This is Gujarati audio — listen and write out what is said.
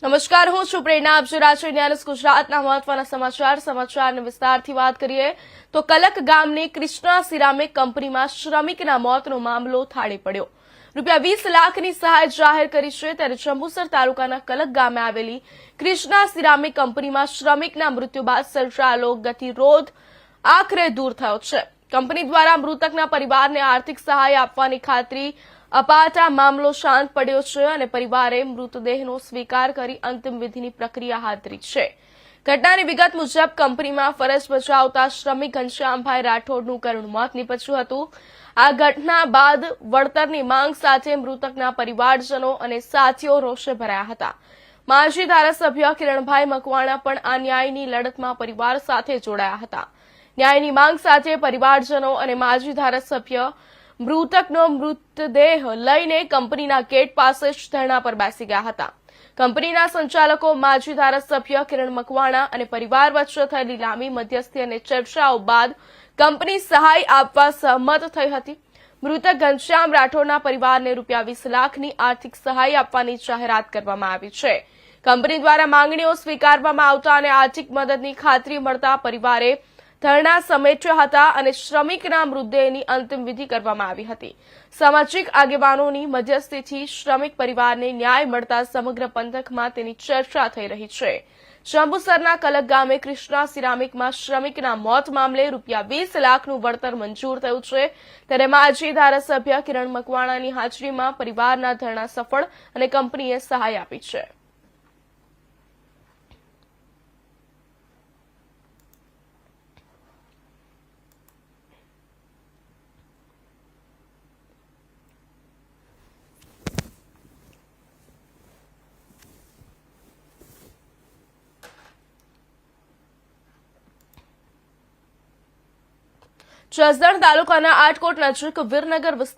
નમસ્કાર, હું છું પ્રેરણા. આપ જોઈ રહ્યા છો ઇન્ડિયા ન્યૂઝ ગુજરાતના મહત્વના સમાચારની વિસ્તારથી વાત કરીએ તો કલક ગામની કૃષ્ણા સિરામિક કંપનીમાં શ્રમિકના મોતનો મામલો થાળે પડ્યો. ₹20 લાખની સહાય જાહેર કરી છે. ત્યારે જંબુસર તાલુકાના કલક ગામે આવેલી કૃષ્ણા સિરામિક કંપનીમાં શ્રમિકના મૃત્યુ બાદ સર્જાયેલો ગતિરોધ આખરે દૂર થયો છે. કંપની દ્વારા મૃતકના પરિવારને આર્થિક સહાય આપવાની ખાતરી અપાતા મામલો શાંત પડ્યો છે અને પરિવારે મૃતદેહનો સ્વીકાર કરી અંતિમ વિધિની પ્રક્રિયા હાથ ધરી છે. ઘટનાની વિગત મુજબ કંપનીમાં ફરજ બજાવતા શ્રમિક ઘનશ્યામભાઈ રાઠોડનું કરુણ મોત નીપજ્યું હતું. આ ઘટના બાદ વળતરની માંગ સાથે મૃતકના પરિવારજનો અને સાથીઓ રોષે ભરાયા હતા. માજી ધારાસભ્ય કિરણભાઈ મકવાણા પણ આ ન્યાયની લડતમાં પરિવાર સાથે જોડાયા હતા. ન્યાયની માંગ સાથે પરિવારજનો અને માજી ધારાસભ્ય મૃતકનો મૃતદેહ લઈને કંપનીના ગેટ પાસે જ ધરણા પર બેસી ગયા હતા. કંપનીના સંચાલકો, માજી ધારાસભ્ય કિરણ મકવાણા અને પરિવાર વચ્ચે થયેલી લાંબી મધ્યસ્થી અને ચર્ચાઓ બાદ કંપની સહાય આપવા સહમત થઈ હતી. મૃતક ઘનશ્યામ રાઠોડના પરિવારને ₹20 લાખની આર્થિક સહાય આપવાની જાહેરાત કરવામાં આવી છે. કંપની દ્વારા માંગણીઓ સ્વીકારવામાં આવતા અને આર્થિક મદદની ખાતરી મળતા પરિવારે ધરણા સમેટ્યા હતા અને શ્રમિકના મૃતદેહની અંતિમ વિધિ કરવામાં આવી હતી. સામાજિક આગેવાનોની મધ્યસ્થીથી શ્રમિક પરિવારને ન્યાય મળતા સમગ્ર પંથકમાં તેની ચર્ચા થઈ રહી છે. જંબુસરના કલક ગામે કૃષ્ણા સિરામિકમાં શ્રમિકના મોત મામલે ₹20 લાખનું વળતર મંજૂર થયું છે. ત્યારે માજી ધારાસભ્ય કિરણ મકવાણાની હાજરીમાં પરિવારના ધરણા સફળ અને કંપનીએ સહાય આપી છે. જસદણ તાલુકાના આટકોટ નજીક વીરનગર વિસ્તાર